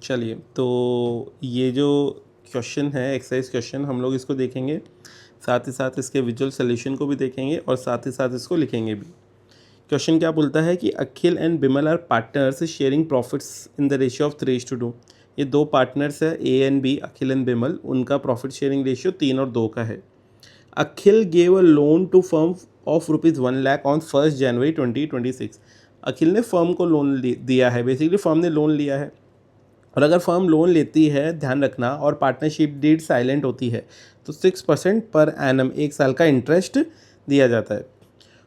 चलिए, तो ये जो क्वेश्चन है, एक्सरसाइज क्वेश्चन, हम लोग इसको देखेंगे, साथ ही साथ इसके विजुअल सोल्यूशन को भी देखेंगे और साथ ही साथ इसको लिखेंगे भी। क्वेश्चन क्या बोलता है कि Akhil and Bimal are partners sharing profits in the ratio of 3:2। ये दो पार्टनर्स है, A and B, Akhil and Bimal, उनका प्रॉफिट शेयरिंग रेशियो 3 और 2 का है। Akhil gave a loan to firm of ₹1,00,000 on 1 January 2026। Akhil ने फर्म को लोन दिया है, बेसिकली फर्म ने लोन लिया है। और अगर फर्म लोन लेती है, ध्यान रखना, और पार्टनरशिप डीड साइलेंट होती है तो 6% पर एनम, 1 साल का इंटरेस्ट दिया जाता है।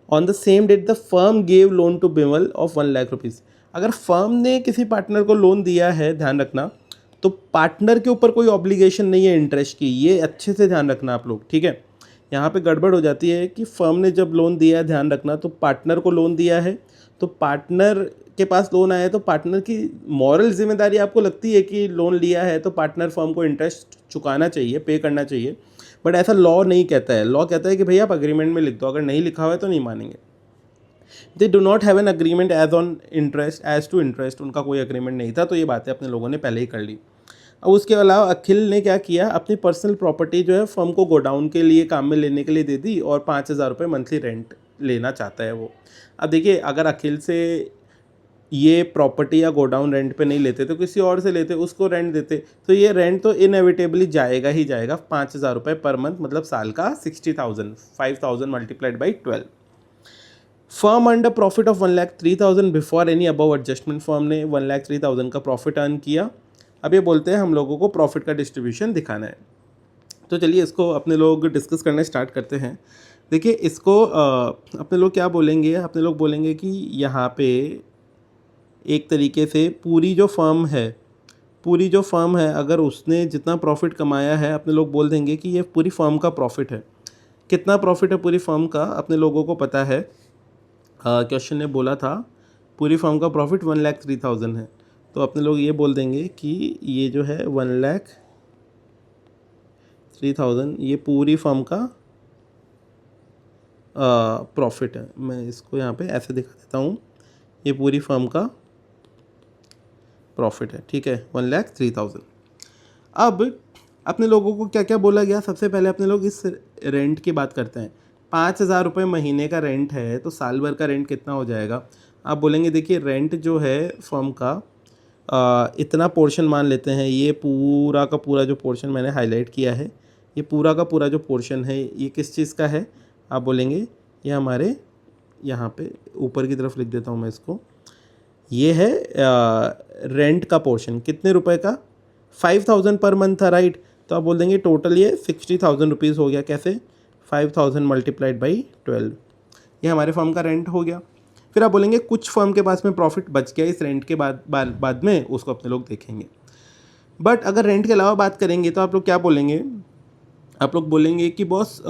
On the same date the firm gave loan to Bimal of ₹1,00,000। अगर फर्म ने किसी पार्टनर को लोन दिया है, ध्यान रखना, तो पार्टनर के ऊपर कोई ऑब्लिगेशन नहीं है इंटरेस्ट की। ये अच्छे से ध्यान रखना आप लोग, ठीक है। यहाँ पे गड़बड़ हो जाती है कि फर्म ने जब लोन दिया है, ध्यान रखना, तो पार्टनर को लोन दिया है, तो पार्टनर के पास लोन आया है तो पार्टनर की मॉरल जिम्मेदारी आपको लगती है कि लोन लिया है तो पार्टनर फर्म को इंटरेस्ट चुकाना चाहिए, पे करना चाहिए। बट ऐसा लॉ नहीं कहता है। लॉ कहता है कि भैया आप अग्रीमेंट में लिख दो, अगर नहीं लिखा हुआ है तो नहीं मानेंगे। They do not have an agreement as on interest, as to interest, उनका कोई अग्रीमेंट नहीं था, तो ये बातें अपने लोगों ने पहले ही कर ली। अब उसके अलावा अखिल ने क्या किया, अपनी पर्सनल प्रॉपर्टी जो है फर्म को गोडाउन के लिए काम में लेने के लिए दे दी और 5,000 रुपये मंथली रेंट लेना चाहता है वो। अब देखिए, अगर अखिल से ये प्रॉपर्टी या गोडाउन रेंट पे नहीं लेते तो किसी और से लेते, उसको रेंट देते, तो ये रेंट तो इनएविटेबली जाएगा ही जाएगा। 5,000 रुपये पर मंथ, मतलब साल का 60,000, 5,000 multiplied by 12। Firm earn a profit of 1,03,000 before any above adjustment. Firm ने 1,03,000 का प्रॉफिट अर्न किया। अब ये बोलते हैं हम लोगों को प्रॉफिट का डिस्ट्रीब्यूशन दिखाना है। तो चलिए इसको अपने लोग डिस्कस करना स्टार्ट करते हैं। देखिए, इसको अपने लोग क्या बोलेंगे, अपने लोग बोलेंगे कि यहाँ पे एक तरीके से पूरी जो फर्म है अगर उसने जितना प्रॉफिट कमाया है, अपने लोग बोल देंगे कि ये पूरी फर्म का प्रॉफिट है। कितना प्रॉफिट है पूरी फर्म का, अपने लोगों को पता है। क्वेश्चन ने बोला था पूरी फर्म का प्रॉफिट 1,03,000 है, तो अपने लोग ये बोल देंगे कि ये जो है 1,03,000 ये पूरी फर्म का प्रॉफिट है। मैं इसको यहाँ पे ऐसे दिखा देता हूँ, ये पूरी फर्म का प्रॉफिट है, ठीक है, 1,03,000। अब अपने लोगों को क्या क्या बोला गया, सबसे पहले अपने लोग इस रेंट की बात करते हैं। 5,000 रुपये महीने का रेंट है, तो साल भर का रेंट कितना हो जाएगा। आप बोलेंगे देखिए, रेंट जो है फर्म का इतना पोर्शन मान लेते हैं, ये पूरा का पूरा जो पोर्शन मैंने हाईलाइट किया है, ये पूरा का पूरा जो पोर्शन है, ये किस चीज़ का है। आप बोलेंगे ये हमारे यहाँ पे ऊपर की तरफ लिख देता हूँ मैं इसको, ये है रेंट का पोर्शन। कितने रुपए का, 5,000 पर मंथ था, राइट। तो आप बोल देंगे टोटल ये 60,000 रुपीज़ हो गया। कैसे, 5,000 मल्टीप्लाइड बाई 12, ये हमारे फर्म का रेंट हो गया। फिर आप बोलेंगे कुछ फर्म के पास में प्रॉफिट बच गया इस रेंट के बाद में, उसको अपने लोग देखेंगे। बट अगर रेंट के अलावा बात करेंगे तो आप लोग क्या बोलेंगे, आप लोग बोलेंगे कि बॉस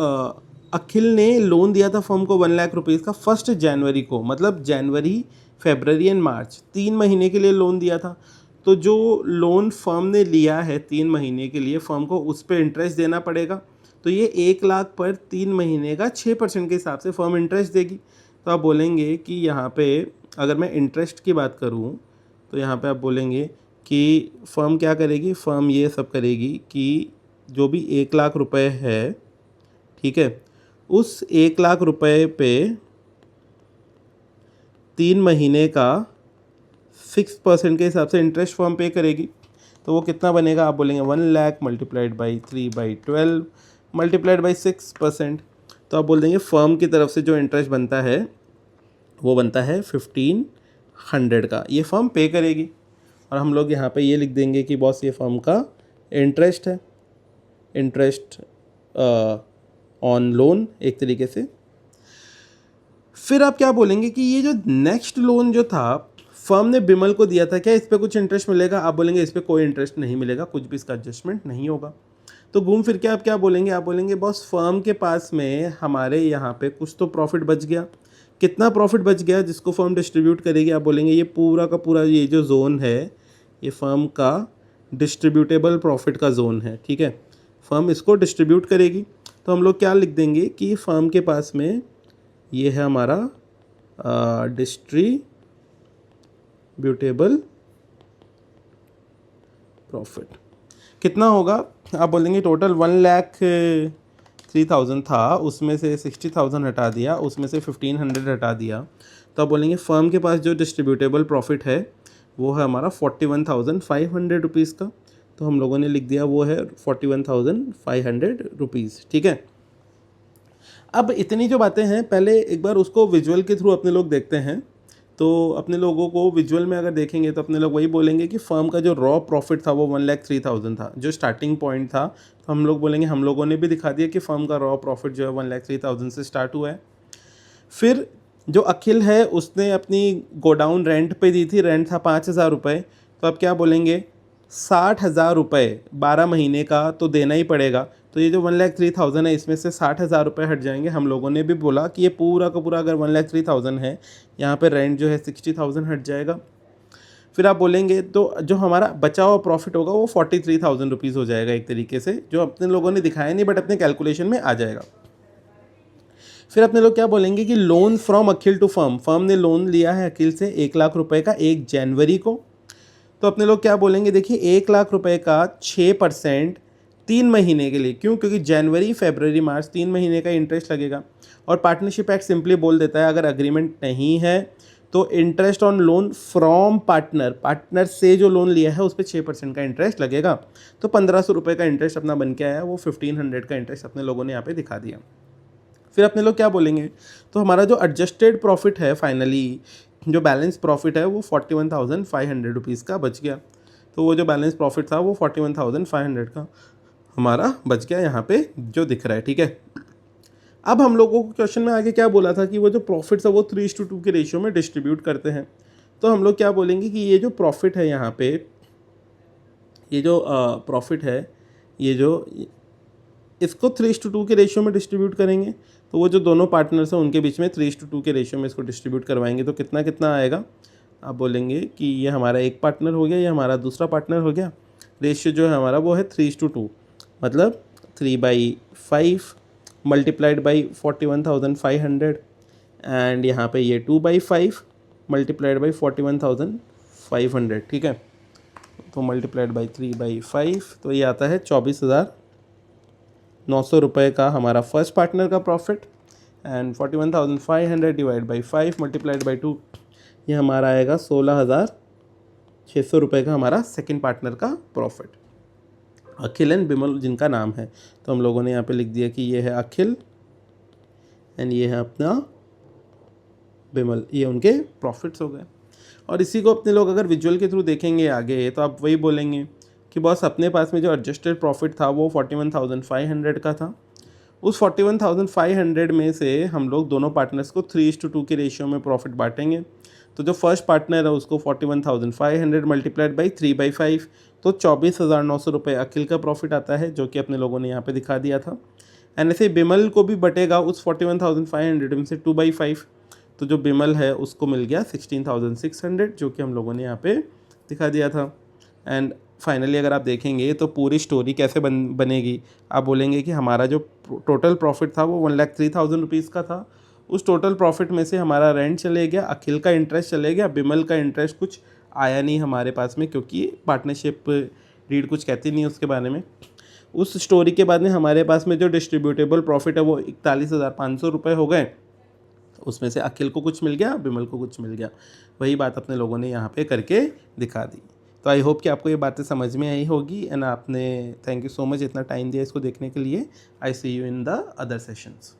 अखिल ने लोन दिया था फर्म को 1,00,000 का 1 जनवरी को, मतलब जनवरी, फरवरी एंड मार्च, 3 महीने के लिए लोन दिया था। तो जो लोन फर्म ने लिया है 3 महीने के लिए, फर्म को उस पर इंटरेस्ट देना पड़ेगा। तो ये 1,00,000 पर 3 महीने का 6% के हिसाब से फर्म इंटरेस्ट देगी। तो आप बोलेंगे कि यहाँ पे अगर मैं इंटरेस्ट की बात करूँ तो यहाँ पे आप बोलेंगे कि फर्म क्या करेगी, फर्म ये सब करेगी कि जो भी 1,00,000 रुपये है, ठीक है, उस 1,00,000 रुपये पे 3 महीने का 6% के हिसाब से इंटरेस्ट फर्म पे करेगी। तो वो कितना बनेगा, आप बोलेंगे 1,00,000 मल्टीप्लाइड बाई 3/12 मल्टीप्लाइड बाई 6%। तो आप बोल देंगे फर्म की तरफ से जो इंटरेस्ट बनता है वो बनता है 1,500 का, ये फर्म पे करेगी। और हम लोग यहाँ पे ये लिख देंगे कि बॉस ये फर्म का इंटरेस्ट है, इंटरेस्ट ऑन लोन एक तरीके से। फिर आप क्या बोलेंगे कि ये जो नेक्स्ट लोन जो था फर्म ने बिमल को दिया था, क्या इस पर कुछ इंटरेस्ट मिलेगा। आप बोलेंगे इस पर कोई इंटरेस्ट नहीं मिलेगा, कुछ भी इसका एडजस्टमेंट नहीं होगा। तो घूम फिर के आप क्या बोलेंगे, आप बोलेंगे बॉस फर्म के पास में हमारे यहाँ पे कुछ तो प्रॉफिट बच गया। कितना प्रॉफिट बच गया जिसको फर्म डिस्ट्रीब्यूट करेगी। आप बोलेंगे ये पूरा का पूरा ये जो जोन है ये फर्म का डिस्ट्रीब्यूटेबल प्रॉफिट का जोन है, ठीक है, फर्म इसको डिस्ट्रीब्यूट करेगी। तो हम लोग क्या लिख देंगे कि फर्म के पास में ये है हमारा डिस्ट्रीब्यूटेबल प्रॉफिट कितना होगा? आप बोलेंगे टोटल 1,03,000 था, उसमें से 60,000 हटा दिया, उसमें से 1,500 हटा दिया, तो आप बोलेंगे फर्म के पास जो डिस्ट्रीब्यूटेबल प्रॉफिट है वो है हमारा 41,500 रुपीज़ का। तो हम लोगों ने लिख दिया वो है 41,500 रुपीज़। ठीक है, अब इतनी जो बातें हैं पहले एक बार उसको विजुअल के थ्रू अपने लोग देखते हैं। तो अपने लोगों को विजुअल में अगर देखेंगे तो अपने लोग वही बोलेंगे कि फर्म का जो रॉ प्रॉफिट था वो 1,03,000 था, जो स्टार्टिंग पॉइंट था। तो हम लोग बोलेंगे, हम लोगों ने भी दिखा दिया कि फर्म का रॉ प्रॉफिट जो है 1,03,000 से स्टार्ट हुआ है। फिर जो अखिल है उसने अपनी गोडाउन रेंट पे दी थी, रेंट था 5,000 रुपये। तो अब क्या बोलेंगे, 60,000 रुपये 12 महीने का तो देना ही पड़ेगा। तो ये जो 1,03,000 है इसमें से 60,000 रुपये हट जाएंगे। हम लोगों ने भी बोला कि ये पूरा का पूरा अगर 1,03,000 है, यहाँ पे रेंट जो है 60,000 हट जाएगा। फिर आप बोलेंगे तो जो हमारा बचा हुआ प्रॉफिट होगा वो 43,000 रुपीज़ हो जाएगा एक तरीके से, जो अपने लोगों ने दिखाया नहीं बट अपने कैलकुलेशन में आ जाएगा। फिर अपने लोग क्या बोलेंगे कि loan from Akhil to firm, firm ने लोन लिया है अखिल से 1,00,000 रुपये का 1 जनवरी को। तो अपने लोग क्या बोलेंगे, देखिए 1,00,000 रुपये का 6% 3 महीने के लिए, क्यों? क्योंकि जनवरी फरवरी मार्च 3 महीने का इंटरेस्ट लगेगा। और पार्टनरशिप एक्ट सिंपली बोल देता है अगर अग्रीमेंट नहीं है तो interest on loan from partner, partner से जो लोन लिया है उस पर 6% का इंटरेस्ट लगेगा। तो 1,500 रुपये का इंटरेस्ट अपना बन के आया, वो 1,500 का इंटरेस्ट अपने लोगों ने यहाँ पे दिखा दिया। फिर अपने लोग क्या बोलेंगे, तो हमारा जो एडजस्टेड प्रॉफिट है फाइनली, जो बैलेंस प्रॉफिट है वो 41,500 रुपीज़ का बच गया। तो वो जो बैलेंस प्रॉफिट था वो 41,500 का हमारा बच गया यहाँ पे जो दिख रहा है। ठीक है, अब हम लोगों को क्वेश्चन में आगे क्या बोला था कि वो जो प्रॉफिट्स है वो 3:2 के रेशियो में डिस्ट्रीब्यूट करते हैं। तो हम लोग क्या बोलेंगे कि ये जो प्रॉफिट है यहाँ पे, ये जो प्रॉफिट है, ये जो इसको 3:2 के रेशियो में डिस्ट्रीब्यूट करेंगे। तो वो जो दोनों पार्टनर्स हैं उनके बीच में 3:2 के रेशियो में इसको डिस्ट्रीब्यूट करवाएंगे तो कितना कितना आएगा। आप बोलेंगे कि ये हमारा एक पार्टनर हो गया, ये हमारा दूसरा पार्टनर हो गया। रेशियो जो है हमारा वो है 3:2, मतलब 3/5 मल्टीप्लाइड बाई 41,500 एंड यहाँ पे ये 2/5 मल्टीप्लाइड बाई 41,500। ठीक है, तो मल्टीप्लाइड बाई 3/5 तो ये आता है 24,900 रुपये का हमारा फर्स्ट पार्टनर का profit and 41,500 divide by 5 multiplied by 2 ये हमारा आएगा 16,600 रुपये का हमारा सेकंड पार्टनर का प्रॉफिट। अखिल एंड बिमल जिनका नाम है, तो हम लोगों ने यहाँ पे लिख दिया कि ये है अखिल एंड ये है अपना बिमल, ये उनके प्रॉफिट्स हो गए। और इसी को अपने लोग अगर विजुअल के थ्रू देखेंगे आगे तो आप वही बोलेंगे कि बॉस अपने पास में जो एडजस्टेड प्रॉफिट था वो 41,500 का था। उस 41,500 में से हम लोग दोनों पार्टनर्स को 3:2 के रेशियो में प्रॉफिट बांटेंगे। तो जो फर्स्ट पार्टनर है उसको 41,500 मल्टीप्लाइड बाई 3/5 तो 24,900 रुपये अखिल का प्रॉफिट आता है, जो कि अपने लोगों ने यहाँ पे दिखा दिया था। एंड ऐसे बिमल को भी बटेगा उस 41,500 में से 2/5, तो जो बिमल है उसको मिल गया 16,600, जो कि हम लोगों ने यहाँ पे दिखा दिया था। एंड फाइनली अगर आप देखेंगे तो पूरी स्टोरी कैसे बनेगी, आप बोलेंगे कि हमारा जो टोटल प्रॉफिट था वो 1,03,000 रुपीज़ का था। उस टोटल प्रॉफिट में से हमारा रेंट चले गया, अखिल का इंटरेस्ट चले गया, बिमल का इंटरेस्ट कुछ आया नहीं हमारे पास में, क्योंकि पार्टनरशिप डीड कुछ कहती नहीं उसके बारे में। उस स्टोरी के बाद में हमारे पास में जो डिस्ट्रीब्यूटेबल प्रॉफिट है वो 41,500 रुपये हो गए। उसमें से अखिल को कुछ मिल गया, बिमल को कुछ मिल गया। वही बात अपने लोगों ने यहाँ पे करके दिखा दी। तो आई होप कि आपको ये बातें समझ में आई होगी एंड आपने थैंक यू सो मच इतना टाइम दिया इसको देखने के लिए। I see you in the other sessions.